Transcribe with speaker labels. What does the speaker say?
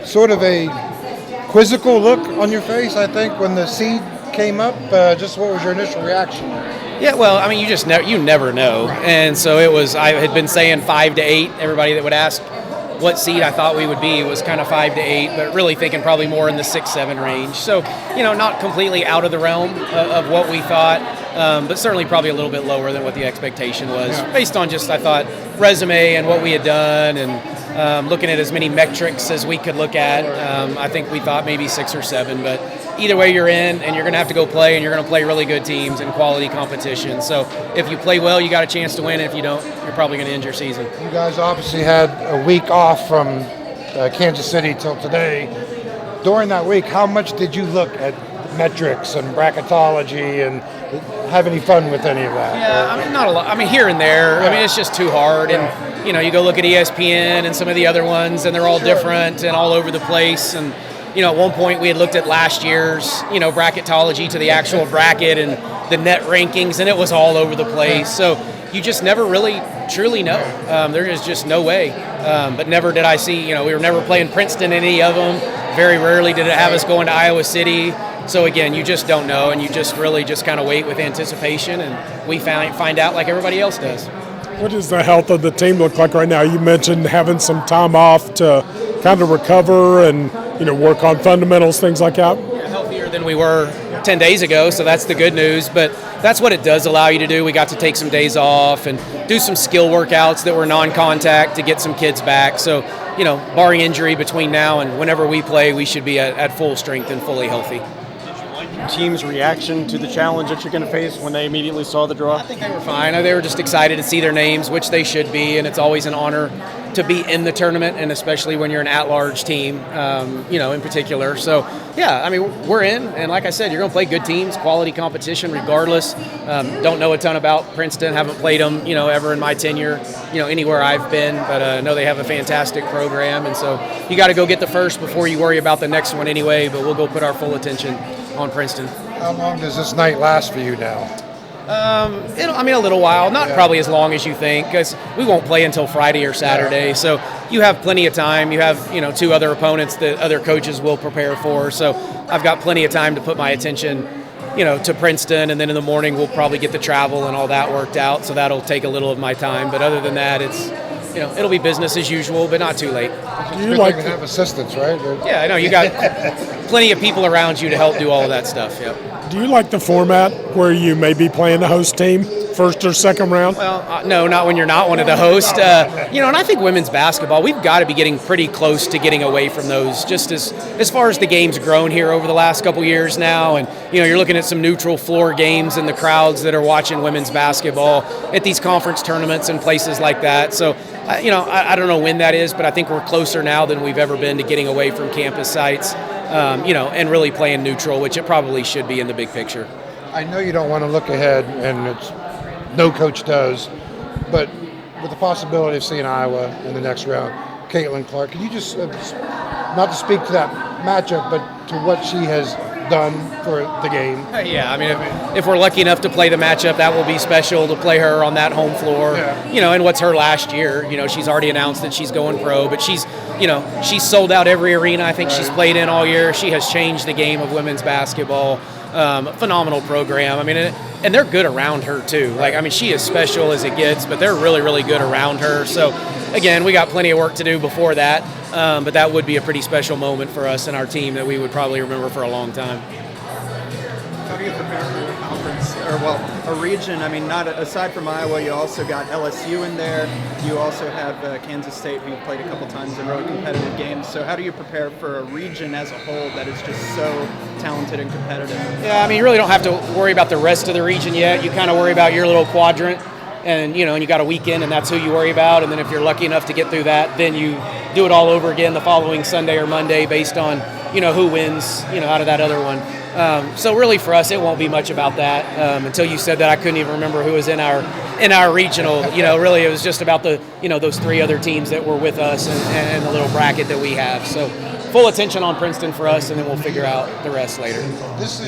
Speaker 1: sort of a quizzical look on your face, I think, when the seed came up. Just what was your initial reaction?
Speaker 2: Yeah, well, I mean, you never know. And so it was, I had been saying 5 to 8. Everybody that would ask what seed I thought we would be was kind of 5 to 8, but really thinking probably more in the 6-7 range. So, not completely out of the realm of what we thought, but certainly probably a little bit lower than what the expectation was, based on just, I thought, resume and what we had done and looking at as many metrics as we could look at. I think we thought maybe 6 or 7, but either way you're in, and you're going to have to go play, and you're going to play really good teams and quality competition. So if you play well, you got a chance to win. If you don't, you're probably going to end your season.
Speaker 1: You guys obviously had a week off from Kansas City till today. During that week, how much did you look at metrics and bracketology and have any fun with any of that?
Speaker 2: Yeah, I mean, not a lot. I mean, here and there. I mean, it's just too hard. And, you go look at ESPN and some of the other ones, and they're all different and all over the place. And, at one point we had looked at last year's, bracketology to the actual bracket and the net rankings, and it was all over the place. So you just never really truly know. There is just no way. But never did I see, we were never playing Princeton in any of them. Very rarely did it have us going to Iowa City. So again, you just don't know, and you just really just kind of wait with anticipation, and we find out like everybody else does.
Speaker 3: What does the health of the team look like right now? You mentioned having some time off to kind of recover and work on fundamentals, things like that.
Speaker 2: Yeah, healthier than we were 10 days ago, so that's the good news. But that's what it does allow you to do. We got to take some days off and do some skill workouts that were non-contact to get some kids back. So, barring injury between now and whenever we play, we should be at full strength and fully healthy.
Speaker 4: Team's reaction to the challenge that you're going to face when they immediately saw the draw?
Speaker 2: I think they were fine. They were just excited to see their names, which they should be, and it's always an honor to be in the tournament, and especially when you're an at-large team, in particular. So, yeah, I mean, we're in, and like I said, you're going to play good teams, quality competition regardless. Don't know a ton about Princeton, haven't played them, ever in my tenure, anywhere I've been, but I know they have a fantastic program, and so you got to go get the first before you worry about the next one anyway, but we'll go put our full attention on Princeton.
Speaker 1: How long does this night last for you now?
Speaker 2: A little while, not probably as long as you think, because we won't play until Friday or Saturday. So you have plenty of time. You have, 2 other opponents that other coaches will prepare for. So I've got plenty of time to put my attention, to Princeton, and then in the morning we'll probably get the travel and all that worked out. So that'll take a little of my time. But other than that, it's, it'll be business as usual, but not too late.
Speaker 1: Do you like to have assistants, right?
Speaker 2: Yeah, I know. You got plenty of people around you to help do all of that stuff. Yeah.
Speaker 3: Do you like the format where you may be playing the host team first or second round?
Speaker 2: Well, no, not when you're not one of the hosts. And I think women's basketball, we've got to be getting pretty close to getting away from those, just as far as the game's grown here over the last couple years now. And, you're looking at some neutral floor games and the crowds that are watching women's basketball at these conference tournaments and places like that. So, I don't know when that is, but I think we're closer now than we've ever been to getting away from campus sites. And really playing neutral, which it probably should be in the big picture.
Speaker 1: I know you don't want to look ahead, and no coach does, but with the possibility of seeing Iowa in the next round, Caitlin Clark, can you just, not to speak to that matchup, but to what she has done for the game?
Speaker 2: Yeah, I mean, if we're lucky enough to play the matchup, that will be special to play her on that home floor. Yeah. And what's her last year? She's already announced that she's going pro, but she's sold out every arena I think she's played in all year. She has changed the game of women's basketball. Phenomenal program. I mean, and they're good around her too. She is special as it gets, but they're really, really good around her. So, again, we got plenty of work to do before that. But that would be a pretty special moment for us and our team that we would probably remember for a long time.
Speaker 5: How do you prepare for your conference, a region? I mean, not aside from Iowa, you also got LSU in there. You also have Kansas State, who you played a couple times in really competitive games. So how do you prepare for a region as a whole that is just so talented and competitive?
Speaker 2: Yeah, I mean, you really don't have to worry about the rest of the region yet. You kind of worry about your little quadrant. And, and you got a weekend, and that's who you worry about. And then if you're lucky enough to get through that, then you do it all over again the following Sunday or Monday based on, who wins, out of that other one. So really for us, it won't be much about that. Until you said that, I couldn't even remember who was in our regional. Really it was just about the, those 3 other teams that were with us and the little bracket that we have. So full attention on Princeton for us, and then we'll figure out the rest later.
Speaker 1: This is